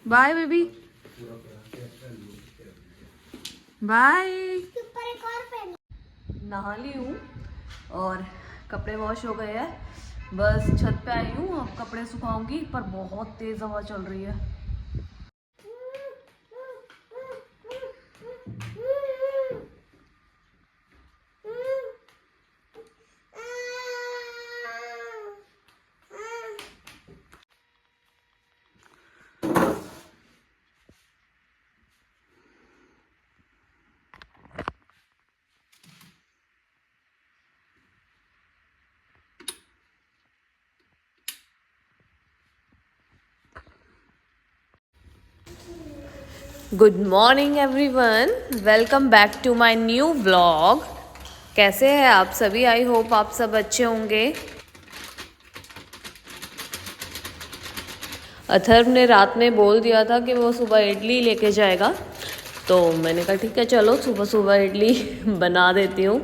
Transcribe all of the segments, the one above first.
Bye baby, bye. नहा ली हूँ और कपड़े वॉश हो गए हैं। बस छत पे आई हूँ, अब कपड़े सुखाऊंगी, पर बहुत तेज हवा चल रही है। Good morning everyone, welcome back to my new vlog. कैसे हैं आप सभी? आई होप आप सब अच्छे होंगे। अथर्व ने रात में बोल दिया था कि वो सुबह इडली लेके जाएगा, तो मैंने कहा ठीक है चलो सुबह सुबह इडली बना देती हूँ।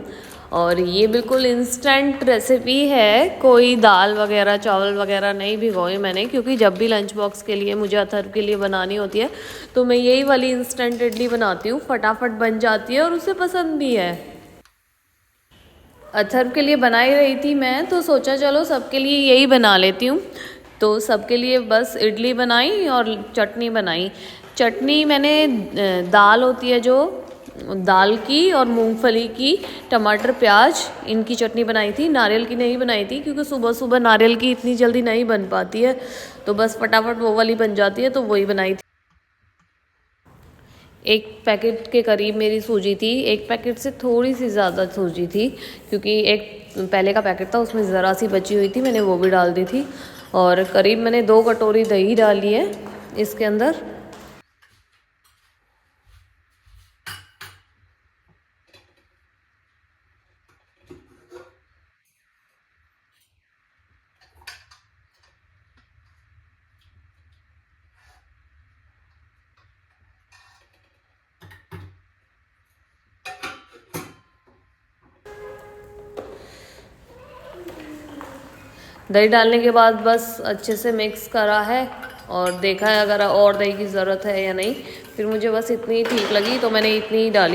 और ये बिल्कुल इंस्टेंट रेसिपी है, कोई दाल वगैरह चावल वगैरह नहीं भिगोए मैंने, क्योंकि जब भी लंच बॉक्स के लिए मुझे अथर्व के लिए बनानी होती है तो मैं यही वाली इंस्टेंट इडली बनाती हूँ। फटाफट बन जाती है और उसे पसंद भी है। अथर्व के लिए बना ही रही थी मैं, तो सोचा चलो सबके लिए यही बना लेती हूँ। तो सबके लिए बस इडली बनाई और चटनी बनाई। चटनी मैंने दाल होती है जो, दाल की और मूंगफली की, टमाटर प्याज, इनकी चटनी बनाई थी। नारियल की नहीं बनाई थी क्योंकि सुबह सुबह नारियल की इतनी जल्दी नहीं बन पाती है, तो बस फटाफट वो वाली बन जाती है, तो वही बनाई थी। एक पैकेट के करीब मेरी सूजी थी, एक पैकेट से थोड़ी सी ज़्यादा सूजी थी, क्योंकि एक पहले का पैकेट था उसमें ज़रा सी बची हुई थी, मैंने वो भी डाल दी थी। और करीब मैंने 2 कटोरी दही डाली है इसके अंदर। दही डालने के बाद बस अच्छे से मिक्स करा है और देखा है अगर और दही की ज़रूरत है या नहीं। फिर मुझे बस इतनी ही ठीक लगी तो मैंने इतनी ही डाली।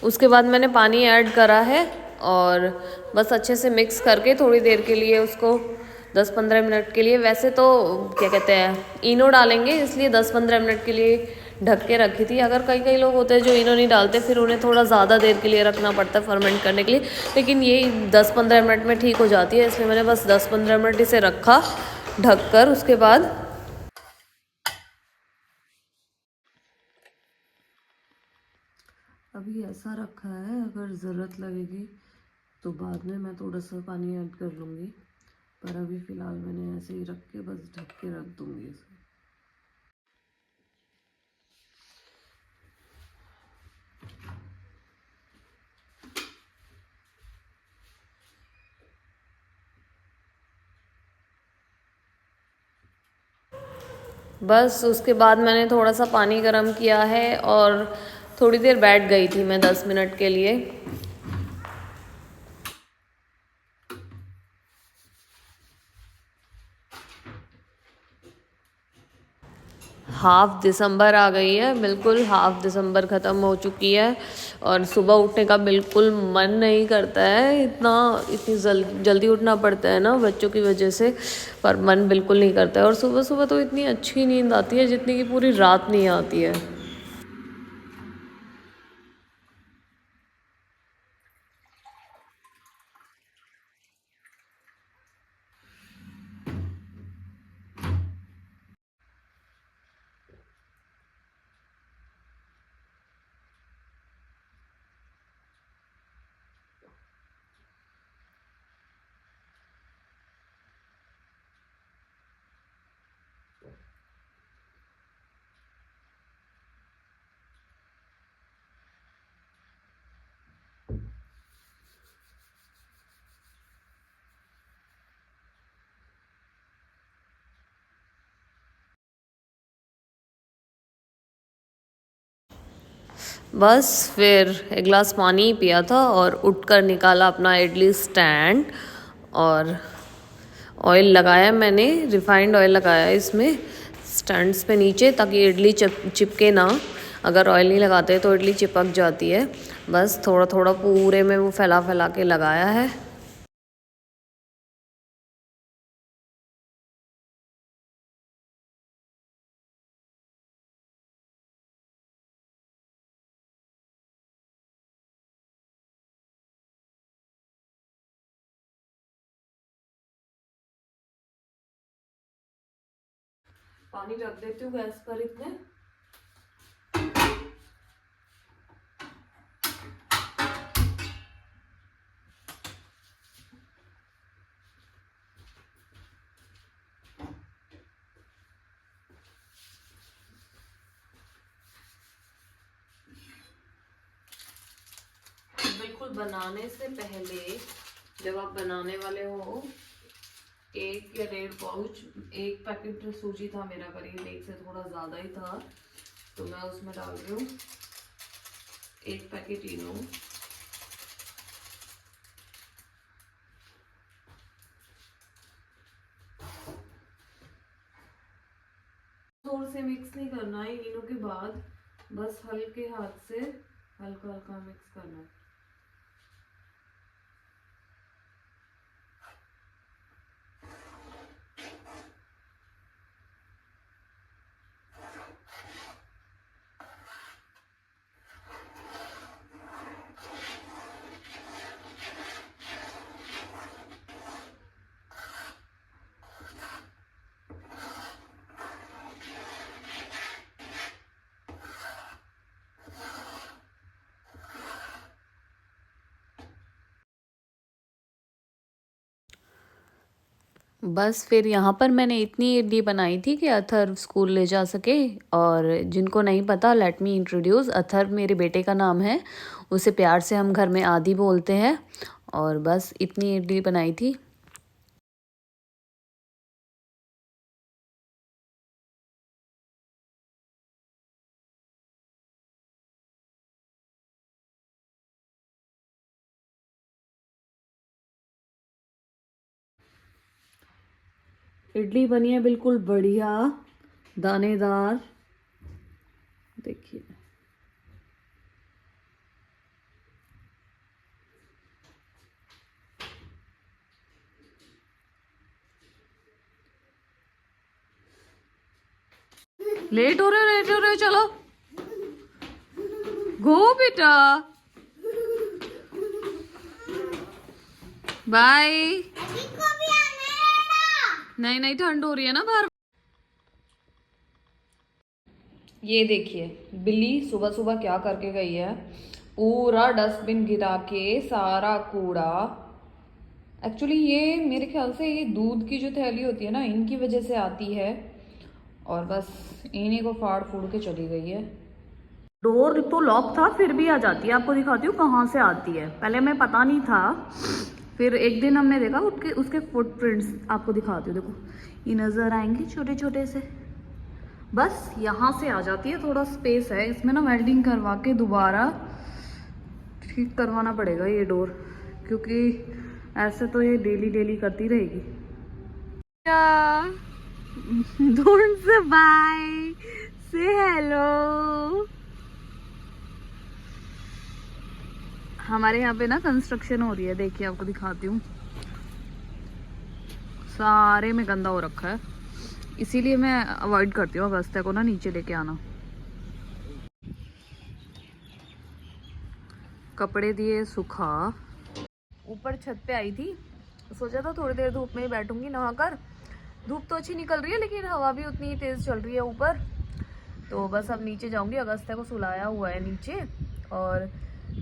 उसके बाद मैंने पानी ऐड करा है और बस अच्छे से मिक्स करके थोड़ी देर के लिए उसको 10-15 मिनट के लिए, वैसे तो क्या कहते हैं इनो डालेंगे इसलिए 10-15 मिनट के लिए ढक के रखी थी। अगर कई कई लोग होते हैं जो इनो नहीं डालते, फिर उन्हें थोड़ा ज़्यादा देर के लिए रखना पड़ता है फर्मेंट करने के लिए, लेकिन ये 10-15 मिनट में ठीक हो जाती है, इसलिए मैंने बस 10-15 मिनट इसे रखा ढक कर। उसके बाद अभी ऐसा रखा है, अगर ज़रूरत लगेगी तो बाद में मैं थोड़ा सा पानी ऐड कर लूँगी, पर अभी फ़िलहाल मैंने ऐसे ही रख के बस ढक के रख दूँगी इसे। बस उसके बाद मैंने थोड़ा सा पानी गर्म किया है और थोड़ी देर बैठ गई थी मैं 10 मिनट के लिए। हाफ दिसंबर आ गई है, बिल्कुल हाफ दिसंबर ख़त्म हो चुकी है और सुबह उठने का बिल्कुल मन नहीं करता है। इतनी जल्दी उठना पड़ता है ना बच्चों की वजह से, पर मन बिल्कुल नहीं करता है। और सुबह सुबह तो इतनी अच्छी नींद आती है जितनी कि पूरी रात नहीं आती है। बस फिर एक गिलास पानी पिया था और उठकर निकाला अपना इडली स्टैंड और ऑयल लगाया, मैंने रिफाइंड ऑयल लगाया इसमें स्टैंड्स पे नीचे, ताकि इडली चिपके ना। अगर ऑयल नहीं लगाते तो इडली चिपक जाती है। बस थोड़ा थोड़ा पूरे में वो फैला फैला के लगाया है। पानी रख देती हूँ गैस पर इतने। बिल्कुल बनाने से पहले, जब आप बनाने वाले हो, 1 या 1.5 पाउच, 1 पैकेट सूजी था मेरा, करीब 1 से थोड़ा ज़्यादा ही था, तो मैं उसमें डाल रही हूँ 1 पैकेट इनो। जोर से मिक्स नहीं करना है इनो के बाद, बस हल्के हाथ से हल्का हल्का मिक्स करना है। बस फिर यहाँ पर मैंने इतनी इडली बनाई थी कि अथर्व स्कूल ले जा सके। और जिनको नहीं पता, लेट मी इंट्रोड्यूस, अथर्व मेरे बेटे का नाम है। उसे प्यार से हम घर में आदि बोलते हैं। और बस इतनी इडली बनाई थी। इडली बनी है बिल्कुल बढ़िया, दानेदार, देखिए। लेट हो रहे हो, चलो गो बेटा, बाय। नहीं नहीं, ठंड हो रही है ना बाहर। ये देखिए बिल्ली सुबह सुबह क्या करके गई है, पूरा डस्टबिन गिरा के सारा कूड़ा। एक्चुअली ये मेरे ख्याल से ये दूध की जो थैली होती है ना, इनकी वजह से आती है। और बस इन्हीं को फाड़ फूड़ के चली गई है। डोर तो लॉक था, फिर भी आ जाती है। आपको दिखाती हूँ कहाँ से आती है। पहले मैं पता नहीं था, फिर एक दिन हमने देखा उसके फुटप्रिंट्स। आपको दिखाती हूँ, देखो ये नज़र आएंगे छोटे छोटे से। बस यहाँ से आ जाती है। थोड़ा स्पेस है इसमें ना, वेल्डिंग करवा के दोबारा ठीक करवाना पड़ेगा ये डोर, क्योंकि ऐसे तो ये डेली डेली करती रहेगी। डोंट से बाय, से हेलो। हमारे यहाँ पे ना कंस्ट्रक्शन हो रही है, देखिए आपको दिखाती हूँ। सारे में गंदा हो रखा है, इसीलिए मैं अवॉइड करती हूँ अगस्त्या को ना नीचे लेके आना। कपड़े दिए सुखा, ऊपर छत पे आई थी, सोचा था थोड़ी देर धूप में ही बैठूंगी नहाकर। धूप तो अच्छी निकल रही है, लेकिन हवा भी उतनी ही तेज चल रही है ऊपर। तो बस अब नीचे जाऊंगी। अगस्त्या को सुलाया हुआ है नीचे, और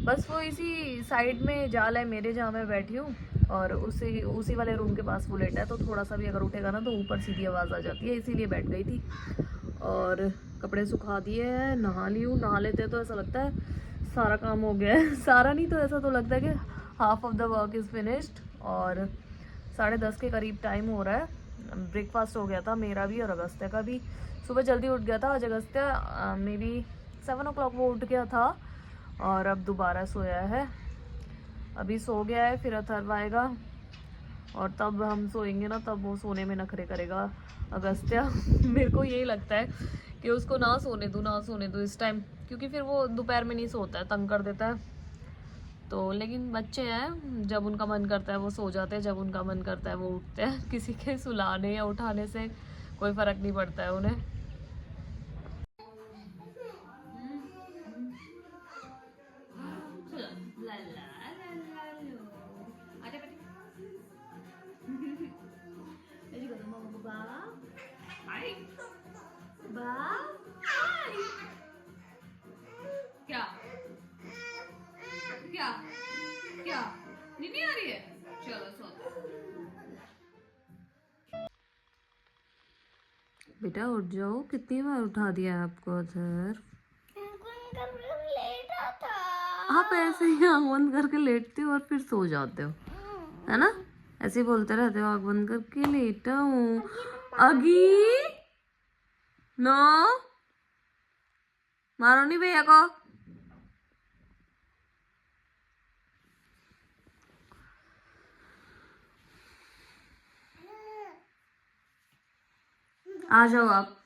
बस वो इसी साइड में जाल है मेरे, जहाँ मैं बैठी हूँ, और उसी वाले रूम के पास वो लेटा है। तो थोड़ा सा भी अगर उठेगा ना तो ऊपर सीधी आवाज़ आ जाती है, इसीलिए बैठ गई थी। और कपड़े सुखा दिए हैं, नहा ली हूँ। नहा लेते हैं तो ऐसा लगता है सारा काम हो गया है। सारा नहीं तो ऐसा तो लगता है कि half of the work is finished. और 10:30 के करीब टाइम हो रहा है। ब्रेकफास्ट हो गया था मेरा भी और अगस्त्या का भी। सुबह जल्दी उठ गया था आज अगस्त्या, मे बी 7 o'clock वो उठ गया था। और अब दोबारा सोया है। अभी सो गया है, फिर अथर्व आएगा और तब हम सोएंगे ना, तब वो सोने में नखरे करेगा अगस्त्या। मेरे को यही लगता है कि उसको ना सोने दूँ इस टाइम, क्योंकि फिर वो दोपहर में नहीं सोता है, तंग कर देता है। तो लेकिन बच्चे हैं, जब उनका मन करता है वो सो जाते हैं, जब उनका मन करता है वो उठते हैं। किसी के सुलाने या उठाने से कोई फर्क नहीं पड़ता है उन्हें। क्या क्या क्या नींद नहीं आ रही है? चलो सो। बेटा उठ जाओ, कितनी बार उठा दिया आपको सर? आप ऐसे ही आँख बंद करके लेटते हो और फिर सो जाते हो, है ना? ऐसे ही बोलते रहते हो, आँख बंद करके लेटा हूँ। अगी नो, मारो नहीं भैया को। आ जाओ आप,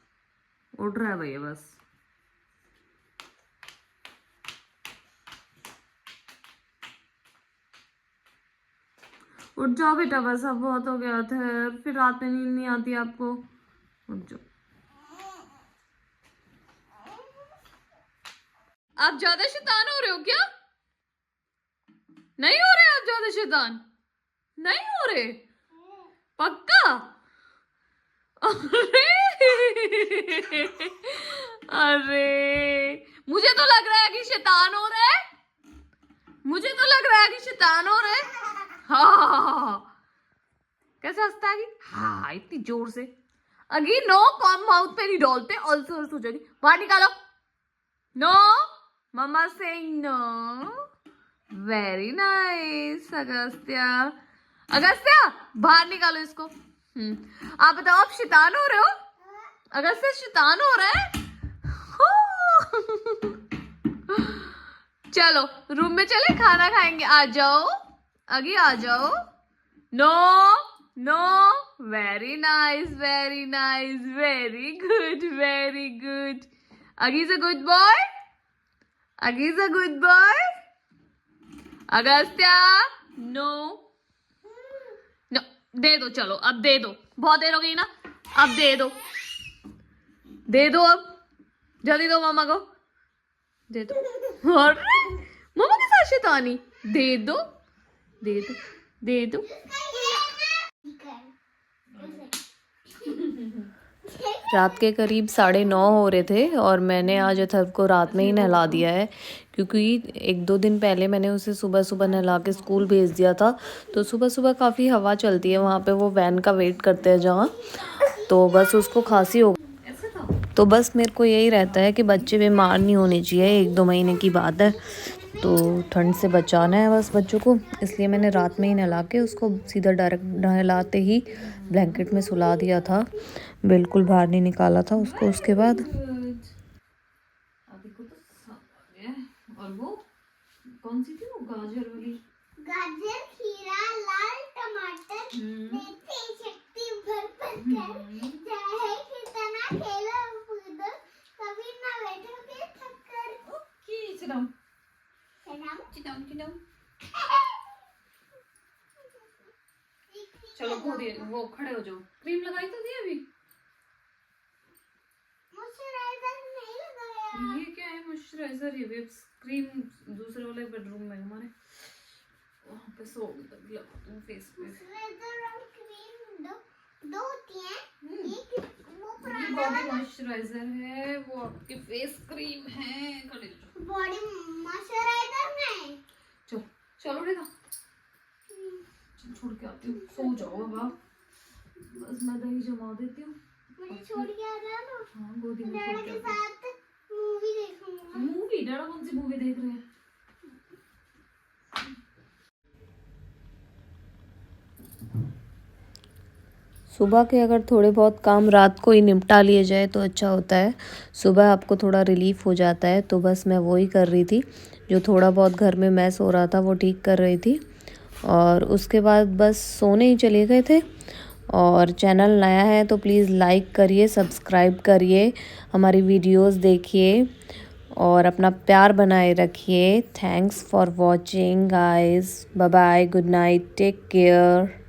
उठ रहा है भैया बस। उठ जाओ बेटा, बस अब बहुत हो गया था, फिर रात में नींद नहीं आती आपको। उठ जाओ। आप ज्यादा शैतान हो रहे हो क्या? नहीं हो रहे आप ज्यादा शैतान? नहीं हो रहे? पक्का? अरे अरे मुझे तो लग रहा है कि शैतान हो रहा है, मुझे तो लग रहा है कि शैतान हो रहा है। हाँ कैसे हंसता है? हाँ इतनी जोर से। अगी नो, कॉम माउथ पे नहीं डॉलते, अल्सर हो जाएगी, बाहर निकालो। No, mamma saying no. Very nice Agastya. Agastya बाहर निकालो इसको। आप बताओ, आप शैतान हो रहे हो? अगस्त्या शैतान हो रहा है? चलो रूम में चले, खाना खाएंगे, आ जाओ। अगी आ जाओ। No no, very nice very nice, very good very good. Aggi is a good boy, Aggi is a good boy. Agastya no no, दे दो, चलो अब दे दो, बहुत देर हो गई ना, अब दे दो, दे दो, अब जल्दी दो मामा को, दे दो। और मामा के साथ शैतानी, दे दो दे दो दे दो। रात के करीब 9:30 हो रहे थे और मैंने आज अथर्व को रात में ही नहला दिया है, क्योंकि 1-2 दिन पहले मैंने उसे सुबह सुबह नहला के स्कूल भेज दिया था। तो सुबह सुबह काफ़ी हवा चलती है वहाँ पे, वो वैन का वेट करते हैं जहाँ, तो बस उसको खांसी हो, तो बस मेरे को यही रहता है कि बच्चे बीमार नहीं होने चाहिए, 1-2 महीने की बात है, तो ठंड से बचाना है बस बच्चों को, इसलिए मैंने रात में ही नहला के उसको सीधा डायरेक्ट नहलाते ही ब्लैंकेट में सुला दिया था, बिल्कुल बाहर नहीं निकाला था उसको उसके बाद। और वो कौन सी थी वो गाजर वाली? गाजर, खीरा, लाल टमाटर, मेथी, शक्ति भर चाहे कितना खेलो कूदो, कभी ना बैठोगे थक कर। Okay sit down. चलो वो खड़े हो जाओ। क्रीम लगाई तो थी अभी? मॉइस्चराइजर नहीं लगाया। ये क्या है मॉइस्चराइजर? ये वेब क्रीम दूसरे वाले बेडरूम में हमारे वहाँ पे सो लगा तुम फेस पे। मॉइस्चराइजर और क्रीम दो होती हैं। एक वो पुराना बॉडी मॉइस्चराइजर है, वो आपके फेस क्रीम है। बॉडी मॉइस्चराइजर नहीं। चलो बेटा छोड़ के आती हूँ, सो जाओ अब आप, बस मैं दही जमा देती हूँ। मुझे छोड़ के आ जाना। हाँ गोदी में छोड़ के साथ मूवी देखूंगा। मूवी? डैडा कौन सी मूवी देख रहे हैं? सुबह के अगर थोड़े बहुत काम रात को ही निपटा लिए जाए तो अच्छा होता है, सुबह आपको थोड़ा रिलीफ हो जाता है। तो बस मैं वो ही कर रही थी, जो थोड़ा बहुत घर में मैस हो रहा था वो ठीक कर रही थी। और उसके बाद बस सोने ही चले गए थे। और चैनल नया है तो प्लीज़ लाइक करिए, सब्सक्राइब करिए, हमारी वीडियोस देखिए और अपना प्यार बनाए रखिए। Thanks for watching guys, bye bye, good night, take care.